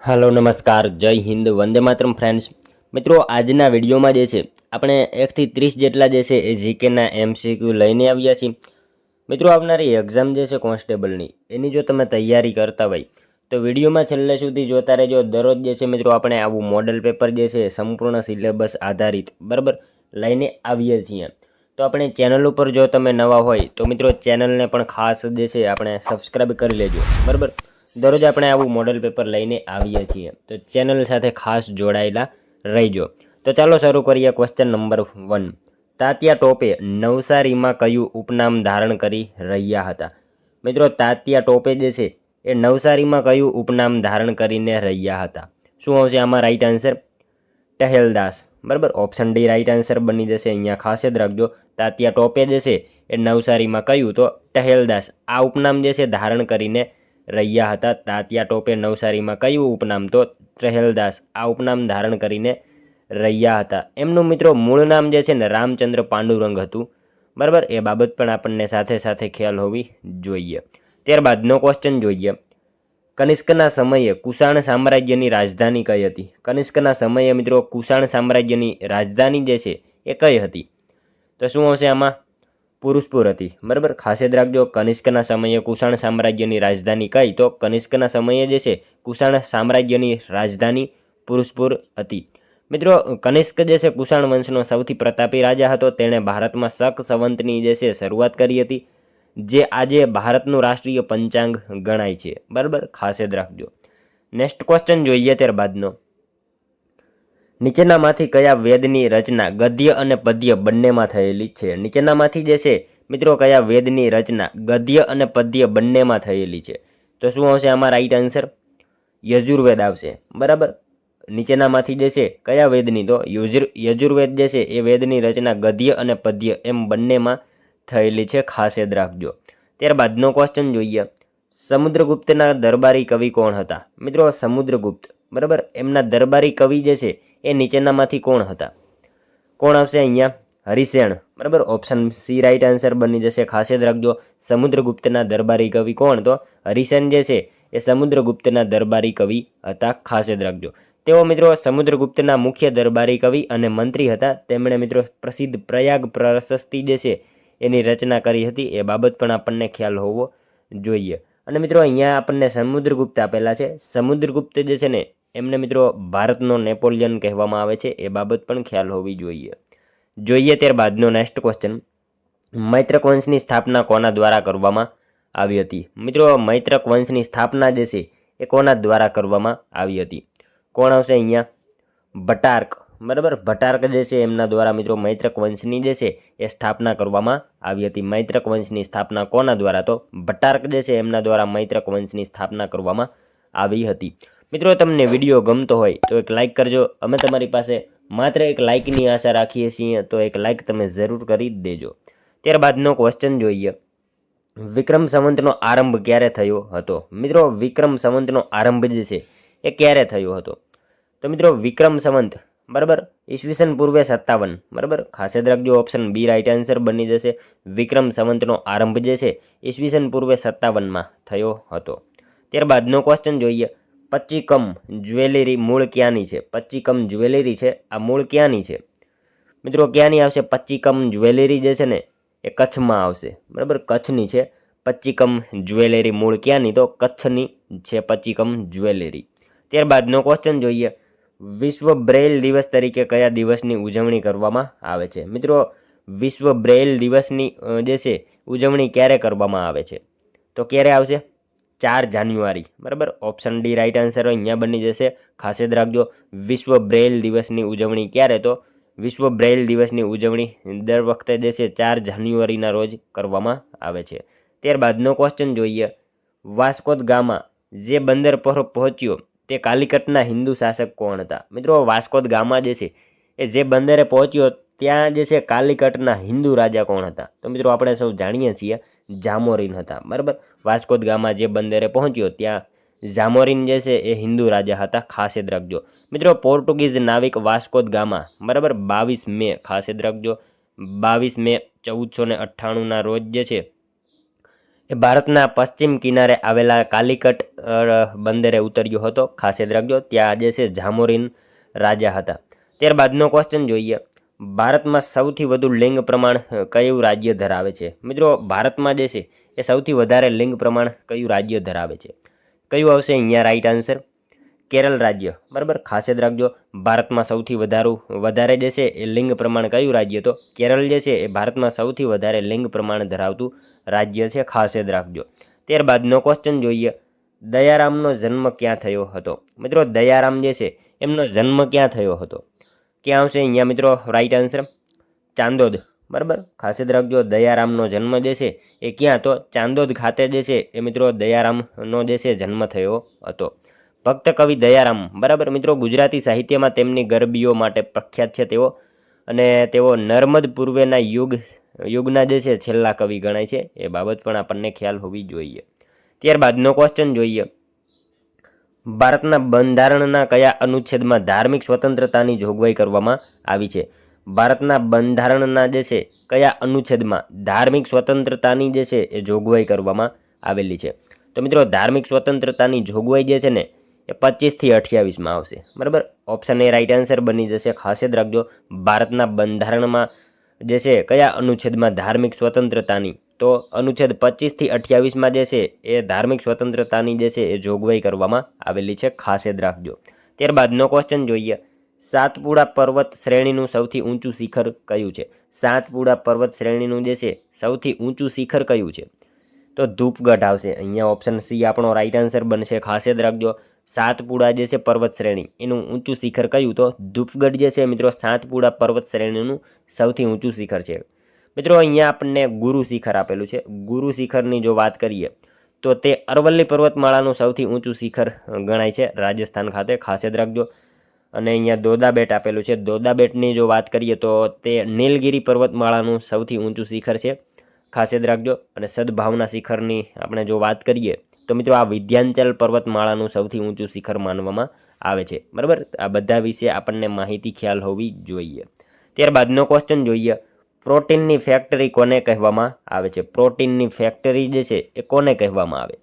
Hello नमस्कार जय Hind Vande Mataram friends. मित्रों આજના વિડીયોમાં જે છે આપણે 1 થી 30 જેટલા જે છે એ જીકેના એમસીક્યુ લઈને આવ્યા છીએ। મિત્રો આવનારી એક્ઝામ જે છે કોન્સ્ટેબલની એની જો તમે તૈયારી કરતા હોય તો વિડીયોમાં છેલ્લે સુધી જોતા રહેજો। દરરોજ જે છે મિત્રો આપણે આવું મોડલ પેપર જે છે સંપૂર્ણ સિલેબસ આધારિત બરાબર લઈને આવીએ છીએ। તો આપણે ચેનલ ઉપર જો તમે નવા હોય તો મિત્રો ચેનલને પણ ખાસ જે છે આપણે સબસ્ક્રાઇબ કરી લેજો બરાબર। દરરોજ આપણે આવું મોડલ પેપર લઈને આવીએ છીએ તો ચેનલ સાથે ખાસ જોડાયેલા રહેજો। તો ચાલો શરૂ કરીએ। ક્વેશ્ચન નંબર 1, તાત્યા ટોપે નવસારીમાં કયું ઉપનામ ધારણ કરી રહ્યા હતા? મિત્રો તાત્યા ટોપે જે છે એ નવસારીમાં કયું ઉપનામ ધારણ કરીને રહ્યા હતા? શું આવશે આમાં રાઈટ આન્સર? ટહેલદાસ બરાબર। ઓપ્શન ડી રાઈટ આન્સર બની જશે। અહીંયા ખાસ યાદ રાખજો તાત્યા ટોપે જે છે એ નવસારીમાં કયું તો ટહેલદાસ આ ઉપનામ જે છે ધારણ કરીને રહ્યા હતા। તાત્યા ટોપે નવસારીમાં કયું ઉપનામ તો ટહેલદાસ આ ઉપનામ ધારણ કરીને રહ્યા હતા। એમનું મિત્રો મૂળ નામ જે છે ને રામચંદ્ર પાંડુરંગ હતું બરાબર। એ બાબત પણ આપણને સાથે સાથે ખ્યાલ હોવી જોઈએ। ત્યારબાદનો ક્વેશ્ચન જોઈએ। કનિષ્કના સમયે કુષાણ સામ્રાજ્યની રાજધાની કઈ હતી? કનિષ્કના સમયે મિત્રો કુષાણ સામ્રાજ્યની રાજધાની જે છે એ કઈ હતી? તો શું આવશે આમાં? પુરુષપુર હતી બરાબર। ખાસ યાદ રાખજો કનિષ્કના સમયે કુષાણ સામ્રાજ્યની રાજધાની કઈ તો કનિષ્કના સમયે જે છે કુષાણ સામ્રાજ્યની રાજધાની પુરુષપુર હતી। મિત્રો કનિષ્ક જે છે કુષાણ વંશનો સૌથી પ્રતાપી રાજા હતો। તેણે ભારતમાં શક સંવતની જે છે શરૂઆત કરી હતી જે આજે ભારતનું રાષ્ટ્રીય પંચાંગ ગણાય છે બરાબર। ખાસ યાદ રાખજો। નેક્સ્ટ ક્વેશ્ચન જોઈએ ત્યારબાદનો। નીચેનામાંથી કયા વેદની રચના ગદ્ય અને પદ્ય બંનેમાં થયેલી છે? નીચેનામાંથી જે છે મિત્રો કયા વેદની રચના ગદ્ય અને પદ્ય બંનેમાં થયેલી છે? તો શું આવશે આમાં રાઈટ આન્સર? યજુર્વેદ આવશે બરાબર। નીચેનામાંથી જે છે કયા વેદની તો યજુર્વેદ જે છે એ વેદની રચના ગદ્ય અને પદ્ય એમ બંનેમાં થયેલી છે। ખાસ યાદ રાખજો। ત્યારબાદનો ક્વેશ્ચન જોઈએ। સમુદ્રગુપ્તના દરબારી કવિ કોણ હતા? મિત્રો સમુદ્રગુપ્ત બરાબર એમના દરબારી કવિ જે છે એ નીચેનામાંથી કોણ હતા? કોણ આવશે અહીંયા? હરિસેન બરાબર। ઓપ્શન સી રાઈટ આન્સર બની જશે। ખાસ યાદ રાખજો સમુદ્રગુપ્તના દરબારી કવિ કોણ તો હરિસેન જે છે એ સમુદ્રગુપ્તના દરબારી કવિ હતા। ખાસ યાદ રાખજો। તેઓ મિત્રો સમુદ્રગુપ્તના મુખ્ય દરબારી કવિ અને મંત્રી હતા। તેમણે મિત્રો પ્રસિદ્ધ પ્રયાગ પ્રશસ્તિ જે છે એની રચના કરી હતી। એ બાબત પણ આપણને ખ્યાલ હોવો જોઈએ। અને મિત્રો અહીંયા આપણને સમુદ્રગુપ્ત આપેલા છે। સમુદ્રગુપ્ત જે છે ને એમને મિત્રો ભારતનો નેપોલિયન કહેવામાં આવે છે। એ બાબત પણ ખ્યાલ હોવી જોઈએ। ત્યારબાદનો નેક્સ્ટ ક્વેશ્ચન। મૈત્રક વંશની સ્થાપના કોના દ્વારા કરવામાં આવી હતી? મિત્રો મૈત્રક વંશની સ્થાપના જે છે એ કોના દ્વારા કરવામાં આવી હતી? કોણ આવશે અહીંયા? ભટ્ટાર્ક બરાબર। ભટ્ટાર્ક જે છે એમના દ્વારા મિત્રો મૈત્રક વંશની જે છે એ સ્થાપના કરવામાં આવી હતી। મૈત્રક વંશની સ્થાપના કોના દ્વારા તો ભટ્ટાર્ક જે છે એમના દ્વારા મૈત્રક વંશની સ્થાપના કરવામાં આવી હતી। મિત્રો તમને વિડીયો ગમતો હોય તો એક લાઇક કરજો। અમે તમારી પાસે માત્ર એક લાઇકની આશા રાખીએ છીએ તો એક લાઇક તમે જરૂર કરી દેજો। ત્યારબાદનો ક્વેશ્ચન જોઈએ। વિક્રમ સંવતનો આરંભ ક્યારે થયો હતો? મિત્રો વિક્રમ સંવતનો આરંભ જે છે એ ક્યારે થયો હતો? તો મિત્રો વિક્રમ સંવત બરાબર ઈસવીસન પૂર્વે 57 બરાબર। ખાસ યાદ રાખજો ઓપ્શન બી રાઈટ આન્સર બની જશે। વિક્રમ સંવતનો આરંભ જે છે ઈસવીસન પૂર્વે 57માં થયો હતો। ત્યારબાદનો ક્વેશ્ચન જોઈએ। પચ્ચીકમ જ્વેલરી મૂળ ક્યાંની છે? પચ્ચીકમ જ્વેલરી છે આ મૂળ ક્યાંની છે? મિત્રો ક્યાંની આવશે? પચ્ચીકમ જ્વેલરી જે છે ને એ કચ્છમાં આવશે બરાબર। કચ્છની છે પચ્ચીકમ જ્વેલરી મૂળ ક્યાંની તો કચ્છની છે પચ્ચીકમ જ્વેલરી। ત્યારબાદનો ક્વેશ્ચન જોઈએ। વિશ્વ બ્રેઇલ દિવસ તરીકે કયા દિવસની ઉજવણી કરવામાં આવે છે? મિત્રો વિશ્વ બ્રેઇલ દિવસની જે છે ઉજવણી ક્યારે કરવામાં આવે છે? તો ક્યારે આવશે? 4 જાન્યુઆરી બરાબર। ઓપ્શન ડી રાઈટ આન્સર અહીંયા બની જશે। ખાસ યાદ રાખજો વિશ્વ બ્રેઇલ દિવસની ઉજવણી ક્યારે તો વિશ્વ બ્રેઇલ દિવસની ઉજવણી દર વખતે જે છે 4 જાન્યુઆરીના રોજ કરવામાં આવે છે। ત્યારબાદનો ક્વેશ્ચન જોઈએ। વાસ્કો દ ગામા જે બંદર પર પહોંચ્યો તે કાલિકટના હિન્દુ શાસક કોણ હતા? મિત્રો વાસ્કો દ ગામા જે છે એ જે બંદરે પહોંચ્યો ત્યાં જે છે કાલિકટના હિન્દુ રાજા કોણ હતા? તો મિત્રો આપણે સૌ જાણીએ છીએ જામોરીન હતા બરાબર। વાસ્કો દ ગામા જે બંદરે પહોંચ્યો ત્યાં જામોરીન જે છે એ હિન્દુ રાજા હતા। ખાસ યાદ રાખજો મિત્રો પોર્ટુગીઝ નાવિક વાસ્કો દ ગામા બરાબર 22 મે ખાસ યાદ રાખજો 22 મે 1498ના રોજ જે છે એ ભારતના પશ્ચિમ કિનારે આવેલા કાલિકટ બંદરે ઉતર્યો હતો, ખાસ યાદ રાખજો. ત્યાં જે છે જામોરીન રાજા હતા. ત્યારબાદનો ક્વેશ્ચન જોઈએ, ભારતમાં સૌથી વધુ લિંગ પ્રમાણ કયું રાજ્ય ધરાવે છે? મિત્રો ભારતમાં જે છે એ સૌથી વધારે લિંગ પ્રમાણ કયું રાજ્ય ધરાવે છે? કયું આવશે અહીંયા રાઈટ આન્સર? કેરળ રાજ્ય. બરાબર, ખાસ યાદ રાખજો. ભારતમાં સૌથી વધારે જે છે એ લિંગ પ્રમાણ કયું રાજ્ય? તો કેરળ જે છે એ ભારતમાં સૌથી વધારે લિંગ પ્રમાણ ધરાવતું રાજ્ય છે, ખાસ યાદ રાખજો. ત્યારબાદનો ક્વેશ્ચન જોઈએ, દયારામનો જન્મ ક્યાં થયો હતો? મિત્રો દયારામ જે છે એમનો જન્મ ક્યાં થયો હતો? ક્યાં આવશે અહીંયા મિત્રો રાઈટ આન્સર? ચાંદોદ. બરાબર, ખાસ યાદ રાખજો. દયારામનો જન્મ જે છે એ ક્યાં? તો ચાંદોદ ખાતે જે છે એ મિત્રો દયારામનો જે છે જન્મ થયો હતો. ભક્ત કવિ દયારામ, બરાબર મિત્રો, ગુજરાતી સાહિત્યમાં તેમની ગરબીઓ માટે પ્રખ્યાત છે તેઓ, અને તેઓ નર્મદ પૂર્વેના યુગના જે છે છેલ્લા કવિ ગણાય છે. એ બાબત પણ આપણને ખ્યાલ હોવી જોઈએ. ત્યારબાદનો ક્વેશ્ચન જોઈએ, ભારતના બંધારણના કયા અનુચ્છેદમાં ધાર્મિક સ્વતંત્રતાની જોગવાઈ કરવામાં આવી છે? ભારતના બંધારણના જે છે કયા અનુચ્છેદમાં ધાર્મિક સ્વતંત્રતાની જે છે એ જોગવાઈ કરવામાં આવેલી છે? તો મિત્રો ધાર્મિક સ્વતંત્રતાની જોગવાઈ જે છે ને એ 25 થી 28માં આવશે. બરાબર, ઓપ્શન એ રાઈટ આન્સર બની જશે. ખાસ યાદ રાખજો, ભારતના બંધારણમાં જે છે કયા અનુચ્છેદમાં ધાર્મિક સ્વતંત્રતાની? તો અનુચ્છેદ 25 થી 28માં જે છે એ ધાર્મિક સ્વતંત્રતાની જે છે એ જોગવાઈ કરવામાં આવેલી છે, ખાસ યાદ રાખજો. ત્યારબાદનો ક્વેશ્ચન જોઈએ, સાતપુડા પર્વત શ્રેણીનું સૌથી ઊંચું શિખર કયું છે? સાતપુડા પર્વત શ્રેણીનું જે છે સૌથી ઊંચું શિખર કયું છે? તો ધૂપગઢ આવશે. અહીંયા ઓપ્શન સી આપણો રાઈટ આન્સર બનશે. ખાસ યાદ રાખજો, સાતપુડા જે છે પર્વત શ્રેણી એનું ઊંચું શિખર કયું? તો ધૂપગઢ જે છે મિત્રો સાતપુડા પર્વત શ્રેણીનું સૌથી ઊંચું શિખર છે. મિત્રો અહીંયા આપણને ગુરુ શિખર આપેલું છે. ગુરુ શિખરની જો વાત કરીએ તો તે અરવલ્લી પર્વતમાળાનું સૌથી ઊંચું શિખર ગણાય છે, રાજસ્થાન ખાતે. ખાસ યાદ રાખજો. અને અહીંયા દોદા બેટ આપેલું છે. દોદા બેટની જો વાત કરીએ તો તે નીલગિરી પર્વતમાળાનું સૌથી ઊંચું શિખર છે, ખાસ યાદ રાખજો. અને સદભાવના શિખરની આપણે જો વાત કરીએ તો મિત્રો આ વિંધ્યાચલ પર્વતમાળાનું સૌથી ઊંચું શિખર માનવામાં આવે છે. બરાબર, આ બધા વિશે આપણને માહિતી ખ્યાલ હોવી જોઈએ. ત્યારબાદનો ક્વેશ્ચન જોઈએ, પ્રોટીનની ફેક્ટરી કોને કહેવામાં આવે છે? પ્રોટીનની ફેક્ટરી જે છે એ કોને કહેવામાં આવે?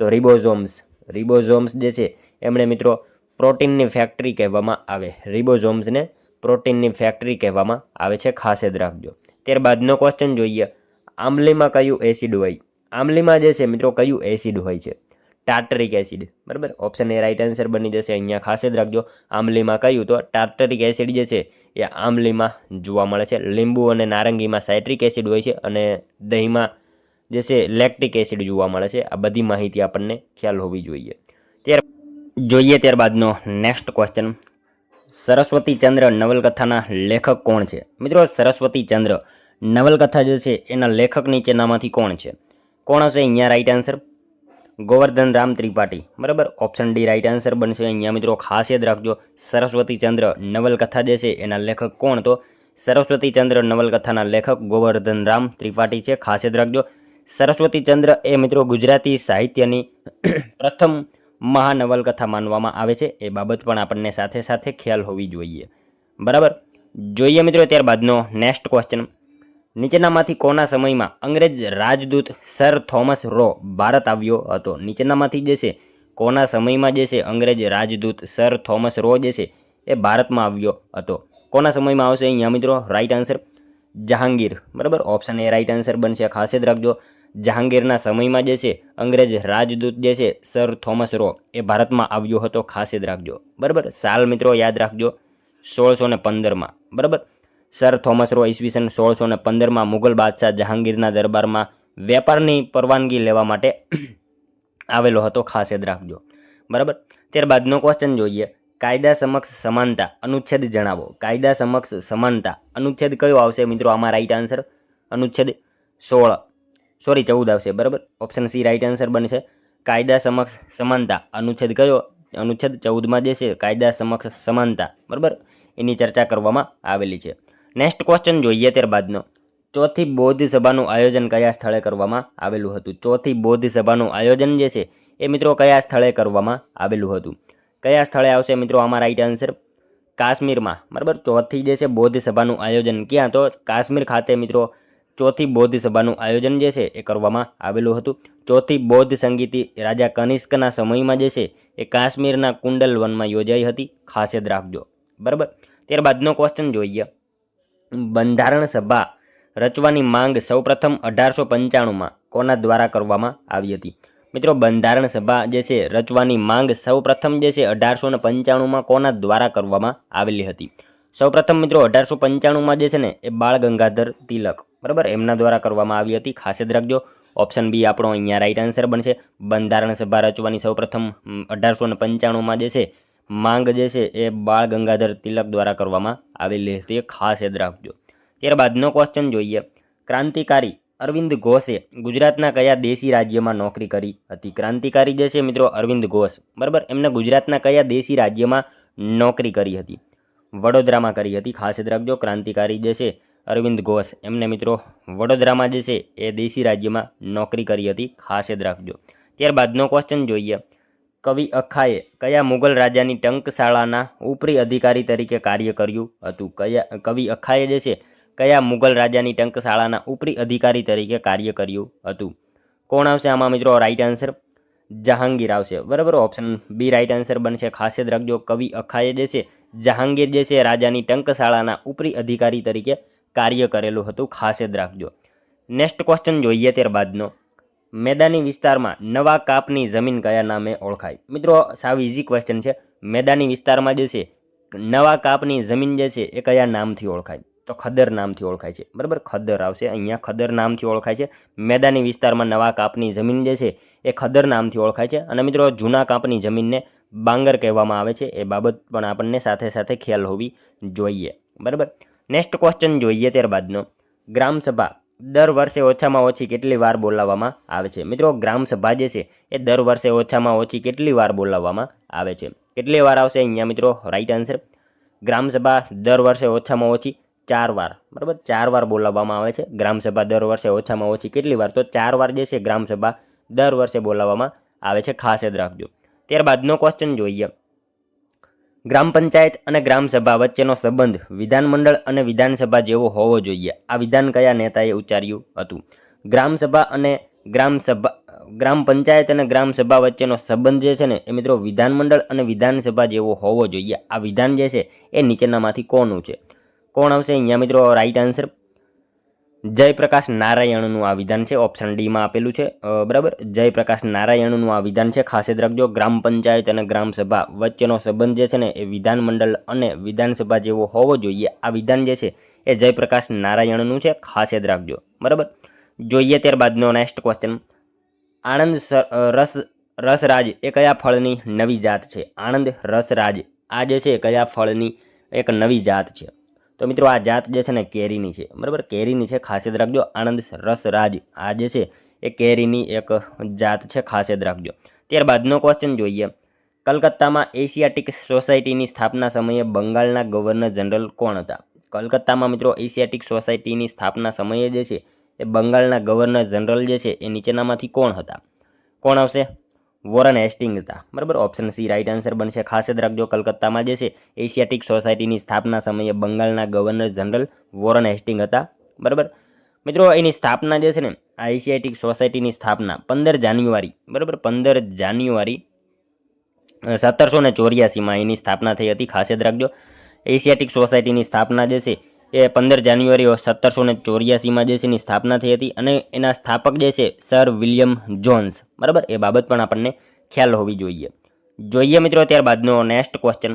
તો રિબોઝોમ્સ જે છે એમણે મિત્રો પ્રોટીનની ફેક્ટરી કહેવામાં આવે. રિબોઝોમ્સને પ્રોટીનની ફેક્ટરી કહેવામાં આવે છે, ખાસ યાદ રાખજો. ત્યારબાદનો ક્વેશ્ચન જોઈએ, આંબલીમાં કયું એસિડ હોય? આંબલીમાં જે છે મિત્રો કયું એસિડ હોય છે? Tartaric acid. બરાબર, ઓપ્શન એ રાઈટ આન્સર બની જશે. અહીંયા ખાસ યાદ રાખજો, આંબલીમાં કયું? તો ટાર્ટરિક એસિડ જે છે એ આંબલીમાં જોવા મળે છે. લીંબુ અને નારંગીમાં સાઇટ્રિક એસિડ હોય છે, અને દહીંમાં જે છે લેક્ટિક એસિડ જોવા મળે છે. આ બધી માહિતી આપણને ખ્યાલ હોવી જોઈએ. ત્યારબાદનો નેક્સ્ટ ક્વેશ્ચન, સરસ્વતી ચંદ્ર નવલકથાના લેખક કોણ છે? મિત્રો સરસ્વતી ચંદ્ર નવલકથા જે છે એના લેખક નીચેનામાંથી કોણ છે? કોણ હશે અહીંયા રાઈટ આન્સર? ગોવર્ધન રામ ત્રિપાઠી. બરાબર, ઓપ્શન ડી રાઈટ આન્સર બનશે. અહીંયા મિત્રો ખાસ યાદ રાખજો, સરસ્વતી ચંદ્ર નવલકથા જે છે એના લેખક કોણ? તો સરસ્વતી ચંદ્ર નવલકથાના લેખક ગોવર્ધન રામ ત્રિપાઠી છે. ખાસ યાદ રાખજો, સરસ્વતી ચંદ્ર એ મિત્રો ગુજરાતી સાહિત્યની પ્રથમ મહાનવલકથા માનવામાં આવે છે. એ બાબત પણ આપણને સાથે સાથે ખ્યાલ હોવી જોઈએ. બરાબર, જોઈએ મિત્રો ત્યારબાદનો નેક્સ્ટ ક્વેશ્ચન, નીચેનામાંથી કોના સમયમાં અંગ્રેજ રાજદૂત સર થોમસ રો ભારત આવ્યો હતો? નીચેનામાંથી જે છે કોના સમયમાં જે છે અંગ્રેજ રાજદૂત સર થોમસ રો જે છે એ ભારતમાં આવ્યો હતો? કોના સમયમાં આવશે અહીંયા મિત્રો રાઈટ આન્સર? જહાંગીર. બરાબર, ઓપ્શન એ રાઈટ આન્સર બનશે. ખાસ યાદ રાખજો, જહાંગીરના સમયમાં જે છે અંગ્રેજ રાજદૂત જે છે સર થોમસ રો એ ભારતમાં આવ્યો હતો. ખાસ યાદ રાખજો. બરાબર, સાલ મિત્રો યાદ રાખજો, 1615માં. બરાબર, સર થોમસ રો ઈસવીસન 1615માં મુગલ બાદશાહ જહાંગીરના દરબારમાં વેપારની પરવાનગી લેવા માટે આવેલો હતો. ખાસ યાદ રાખજો. બરાબર, ત્યારબાદનો ક્વેશ્ચન જોઈએ, કાયદા સમક્ષ સમાનતા અનુચ્છેદ જણાવો. કાયદા સમક્ષ સમાનતા અનુચ્છેદ કયો આવશે મિત્રો આમાં રાઈટ આન્સર? અનુચ્છેદ 14 આવશે. બરાબર, ઓપ્શન સી રાઈટ આન્સર બનશે. કાયદા સમક્ષ સમાનતા અનુચ્છેદ કયો? અનુચ્છેદ 14માં જે છે કાયદા સમક્ષ સમાનતા, બરાબર, એની ચર્ચા કરવામાં આવેલી છે. નેક્સ્ટ ક્વેશ્ચન જોઈએ ત્યારબાદનો, ચોથી બૌદ્ધ સભાનું આયોજન કયા સ્થળે કરવામાં આવેલું હતું? ચોથી બૌદ્ધ સભાનું આયોજન જે છે એ મિત્રો કયા સ્થળે કરવામાં આવેલું હતું? કયા સ્થળે આવશે મિત્રો આમાં રાઈટ આન્સર? કાશ્મીરમાં. બરાબર, ચોથી જે છે બૌદ્ધ સભાનું આયોજન ક્યાં? તો કાશ્મીર ખાતે મિત્રો ચોથી બૌદ્ધ સભાનું આયોજન જે છે એ કરવામાં આવેલું હતું. ચોથી બૌદ્ધ સંગીતિ રાજા કનિષ્કના સમયમાં જે છે એ કાશ્મીરના કુંડલ વનમાં યોજાઈ હતી. ખાસ યાદ રાખજો. બરાબર. ત્યારબાદનો ક્વેશ્ચન જોઈએ. બંધારણ સભા રચવાની માંગ સૌપ્રથમ 1895માં કોના દ્વારા કરવામાં આવી હતી? મિત્રો, બંધારણ સભા જે છે રચવાની માંગ સૌપ્રથમ જે છે 1895માં કોના દ્વારા કરવામાં આવેલી હતી? સૌપ્રથમ મિત્રો 1895માં જે છે ને એ બાળ ગંગાધર તિલક, બરાબર, એમના દ્વારા કરવામાં આવી હતી. ખાસ યાદ રાખજો. ઓપ્શન બી આપણો અહીંયા રાઈટ આન્સર બનશે. બંધારણ સભા રચવાની સૌપ્રથમ 1895માં જે છે માંગ જે છે એ બાળ ગંગાધર તિલક દ્વારા કરવામાં આવેલી હતી. ખાસ યાદ રાખજો. ત્યારબાદનો ક્વેશ્ચન જોઈએ. ક્રાંતિકારી અરવિંદ ઘોષે ગુજરાતના કયા દેશી રાજ્યમાં નોકરી કરી હતી? ક્રાંતિકારી જે છે મિત્રો અરવિંદ ઘોષ, બરાબર, એમને ગુજરાતના કયા દેશી રાજ્યમાં નોકરી કરી હતી? વડોદરામાં કરી હતી. ખાસ યાદ રાખજો. ક્રાંતિકારી જે છે અરવિંદ ઘોષ એમને મિત્રો વડોદરામાં જે છે એ દેશી રાજ્યમાં નોકરી કરી હતી. ખાસ યાદ રાખજો. ત્યારબાદનો ક્વેશ્ચન જોઈએ. કવિ અખાએ કયા મુગલ રાજાની ટંકશાળાના ઉપરી અધિકારી તરીકે કાર્ય કર્યું હતું? કવિ અખાએ જે છે કયા મુગલ રાજાની ટંકશાળાના ઉપરી અધિકારી તરીકે કાર્ય કર્યું હતું? કોણ આવશે આમાં મિત્રો રાઈટ આન્સર? જહાંગીર આવશે. બરાબર. ઓપ્શન બી રાઈટ આન્સર બનશે. ખાસ યાદ રાખજો. કવિ અખાએ જે છે જહાંગીર જે છે રાજાની ટંકશાળાના ઉપરી અધિકારી તરીકે કાર્ય કરેલું હતું. ખાસ યાદ રાખજો. નેક્સ્ટ ક્વેશ્ચન જોઈએ ત્યારબાદનો. મેદાની વિસ્તારમાં નવા કાપની જમીન કયા નામે ઓળખાય? મિત્રો, સાવ ઇઝી ક્વેશ્ચન છે. મેદાની વિસ્તારમાં જે છે નવા કાપની જમીન જે છે એ કયા નામથી ઓળખાય? તો ખદર નામથી ઓળખાય છે. બરાબર, ખદર આવશે અહીંયા. ખદર નામથી ઓળખાય છે. મેદાની વિસ્તારમાં નવા કાપની જમીન જે છે એ ખદર નામથી ઓળખાય છે. અને મિત્રો જૂના કાપની જમીનને બાંગર કહેવામાં આવે છે. એ બાબત પણ આપણને સાથે સાથે ખ્યાલ હોવી જોઈએ. બરાબર. નેક્સ્ટ ક્વેશ્ચન જોઈએ ત્યારબાદનો. ગ્રામસભા દર વર્ષે ઓછામાં ઓછી કેટલી વાર બોલાવવામાં આવે છે? મિત્રો, ગ્રામસભા જે છે એ દર વર્ષે ઓછામાં ઓછી કેટલી વાર બોલાવવામાં આવે છે? કેટલી વાર આવશે અહીંયા મિત્રો રાઈટ આન્સર? ગ્રામસભા દર વર્ષે ઓછામાં ઓછી 4 વાર. બરાબર, 4 વાર બોલાવવામાં આવે છે ગ્રામસભા દર વર્ષે ઓછામાં ઓછી. કેટલી વાર? તો 4 વાર જે છે ગ્રામસભા દર વર્ષે બોલાવવામાં આવે છે. ખાસ યાદ રાખજો. ત્યારબાદનો ક્વેશ્ચન જોઈએ. ગ્રામ પંચાયત અને ગ્રામસભા વચ્ચેનો સંબંધ વિધાનમંડળ અને વિધાનસભા જેવો હોવો જોઈએ. આ વિધાન કયા નેતાએ ઉચ્ચાર્યું હતું? ગ્રામસભા અને ગ્રામ પંચાયત અને ગ્રામસભા વચ્ચેનો સંબંધ જે છે ને એ મિત્રો વિધાનમંડળ અને વિધાનસભા જેવો હોવો જોઈએ. આ વિધાન જે છે એ નીચેનામાંથી કોનું છે? કોણ આવશે અહીંયા મિત્રો રાઈટ આન્સર? જયપ્રકાશ નારાયણનું આ વિધાન છે. ઓપ્શન ડીમાં આપેલું છે. બરાબર, જયપ્રકાશ નારાયણનું આ વિધાન છે. ખાસ યાદ રાખજો. ગ્રામ પંચાયત અને ગ્રામસભા વચ્ચેનો સંબંધ જે છે ને એ વિધાનમંડળ અને વિધાનસભા જેવો હોવો જોઈએ. આ વિધાન જે છે એ જયપ્રકાશ નારાયણનું છે. ખાસ યાદ રાખજો. બરાબર. જોઈએ ત્યારબાદનો નેક્સ્ટ ક્વેશ્ચન. આણંદ રસરાજ એ કયા ફળની નવી જાત છે? આણંદ રસરાજ આ જે છે કયા ફળની એક નવી જાત છે? તો મિત્રો આ જાત જે છે ને કેરીની છે. બરાબર, કેરીની છે. ખાસ યાદ રાખજો. આણંદ રસરાજ આ જે છે એ કેરીની એક જાત છે. ખાસ યાદ રાખજો. ત્યારબાદનો ક્વેશ્ચન જોઈએ. કલકત્તામાં એશિયાટિક સોસાયટીની સ્થાપના સમયે બંગાળના ગવર્નર જનરલ કોણ હતા? કલકત્તામાં મિત્રો એશિયાટિક સોસાયટીની સ્થાપના સમયે જે છે એ બંગાળના ગવર્નર જનરલ જે છે એ નીચેનામાંથી કોણ હતા? કોણ આવશે? વોરન હેસ્ટિંગ હતા. બરાબર, ઓપ્શન સી રાઈટ આન્સર બનશે. ખાસ યાદ રાખજો. કલકત્તામાં જે છે એશિયાટિક સોસાયટીની સ્થાપના સમયે બંગાળના ગવર્નર જનરલ વોરન હેસ્ટિંગ હતા. બરાબર મિત્રો, એની સ્થાપના જે છે ને આ એશિયાટિક સોસાયટીની સ્થાપના 15 જાન્યુઆરી, બરાબર, 15 જાન્યુઆરી 1784માં એની સ્થાપના થઈ હતી. ખાસ યાદ રાખજો. એશિયાટિક સોસાયટીની સ્થાપના જે છે એ 15 જાન્યુઆરી 1784માં જે છે એની સ્થાપના થઈ હતી. અને એના સ્થાપક જે છે સર વિલિયમ જોન્સ. બરાબર, એ બાબત પણ આપણને ખ્યાલ હોવી જોઈએ. જોઈએ મિત્રો ત્યારબાદનો નેક્સ્ટ ક્વેશ્ચન.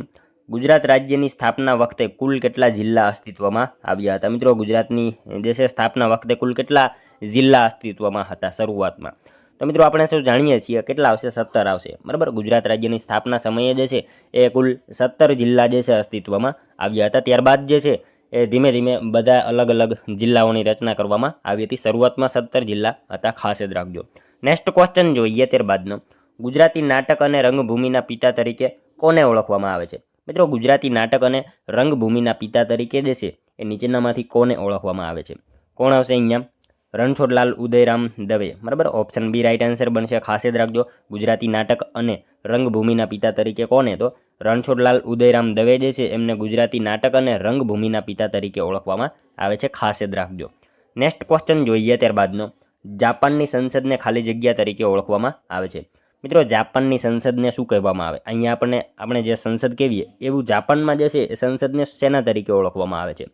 ગુજરાત રાજ્યની સ્થાપના વખતે કુલ કેટલા જિલ્લા અસ્તિત્વમાં આવ્યા હતા? મિત્રો, ગુજરાતની જે છે સ્થાપના વખતે કુલ કેટલા જિલ્લા અસ્તિત્વમાં હતા શરૂઆતમાં? તો મિત્રો આપણે શું જાણીએ છીએ કેટલા આવશે? 17 આવશે. બરાબર, ગુજરાત રાજ્યની સ્થાપના સમયે જે છે એ કુલ 17 જિલ્લા જે છે અસ્તિત્વમાં આવ્યા હતા. ત્યારબાદ જે છે એ ધીમે ધીમે બધા અલગ અલગ જિલ્લાઓની રચના કરવામાં આવી હતી. શરૂઆતમાં 17 જિલ્લા હતા. ખાસ યાદ રાખજો. નેક્સ્ટ ક્વેશ્ચન જોઈએ ત્યારબાદનો. ગુજરાતી નાટક અને રંગભૂમિના પિતા તરીકે કોને ઓળખવામાં આવે છે? મિત્રો, ગુજરાતી નાટક અને રંગભૂમિના પિતા તરીકે જે છે એ નીચેનામાંથી કોને ઓળખવામાં આવે છે? કોણ આવશે અહીંયા? રણછોડલાલ ઉદયરામ દવે. બરાબર, ઓપ્શન બી રાઈટ આન્સર બનશે. ખાસ યાદ રાખજો. ગુજરાતી નાટક અને રંગભૂમિના પિતા તરીકે કોને? તો રણછોડલાલ ઉદયરામ દવે જે છે એમને ગુજરાતી નાટક અને રંગભૂમિના પિતા તરીકે ઓળખવામાં આવે છે. ખાસ યાદ રાખજો. નેક્સ્ટ ક્વેશ્ચન જોઈએ ત્યારબાદનો. જાપાનની સંસદને ખાલી જગ્યા તરીકે ઓળખવામાં આવે છે. મિત્રો જાપાનની સંસદને શું કહેવામાં આવે? અહીંયા આપણે જે સંસદ કહેવીએ એવું જાપાનમાં જે છે એ સંસદને શેના તરીકે ઓળખવામાં આવે છે?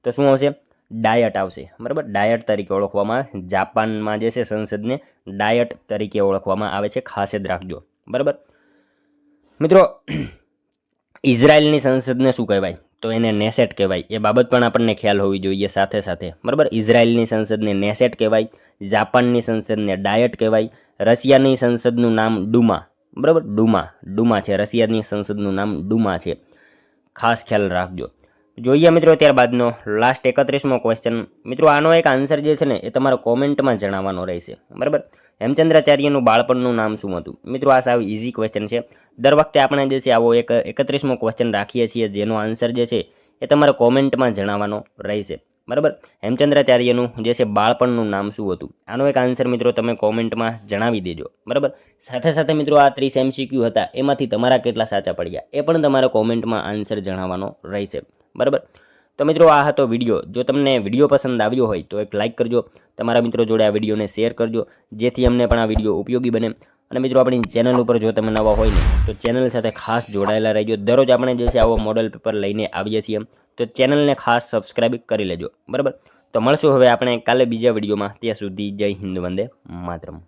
તો શું આવશે? ડાયટ આવશે. બરાબર, ડાયટ તરીકે ઓળખવામાં આવે. જાપાનમાં જે છે સંસદને ડાયટ તરીકે ઓળખવામાં આવે છે, ખાસ યાદ રાખજો. બરાબર મિત્રો, ઇઝરાયલની સંસદને શું કહેવાય? તો એને નેસેટ કહેવાય. એ બાબત પણ આપણને ખ્યાલ હોવી જોઈએ સાથે સાથે. બરાબર, ઇઝરાયલની સંસદને નેસેટ કહેવાય, જાપાનની સંસદને ડાયટ કહેવાય, રશિયાની સંસદનું નામ ડુમા. બરાબર, ડુમા છે. રશિયાની સંસદનું નામ ડુમા છે, ખાસ ખ્યાલ રાખજો. જોઈએ મિત્રો ત્યારબાદનો લાસ્ટ 31મો ક્વેશ્ચન. મિત્રો આનો એક આન્સર જે છે ને એ તમારે કોમેન્ટમાં જણાવવાનો રહેશે. બરાબર, હેમચંદ્રાચાર્યનું બાળપણનું નામ શું હતું? મિત્રો આ સાવ ઇઝી ક્વેશ્ચન છે. દર વખતે આપણે જે છે આવો એક 31મો ક્વેશ્ચન રાખીએ છીએ, જેનો આન્સર જે છે એ તમારે કોમેન્ટમાં જણાવવાનો રહેશે. બરાબર, હેમચંદ્રાચાર્યનું જે છે બાળપણનું નામ શું હતું? આનો એક આન્સર મિત્રો તમે કોમેન્ટમાં જણાવી દેજો. બરાબર, સાથે સાથે મિત્રો આ 30 MCQ હતા, એમાંથી તમારા કેટલા સાચા પડ્યા એ પણ તમારે કોમેન્ટમાં આન્સર જણાવવાનો રહેશે. બરાબર, તો મિત્રો આ હતો વિડીયો. જો તમને વિડીયો પસંદ આવ્યો હોય તો એક લાઇક કરજો, તમારા મિત્રો જોડે આ વિડીયોને શેર કરજો, જેથી અમને પણ આ વિડીયો ઉપયોગી બને. અને મિત્રો આપણી ચેનલ ઉપર જો તમે નવા હોય ને તો ચેનલ સાથે ખાસ જોડાયેલા રહેજો. દરરોજ આપણે જે છે આવો મોડલ પેપર લઈને આવીએ છીએ, તો ચેનલને ખાસ સબસ્ક્રાઇબ કરી લેજો. બરાબર, તો મળશું હવે આપણે કાલે બીજા વિડીયોમાં. ત્યાં સુધી જય હિન્દ, વંદે માતરમ.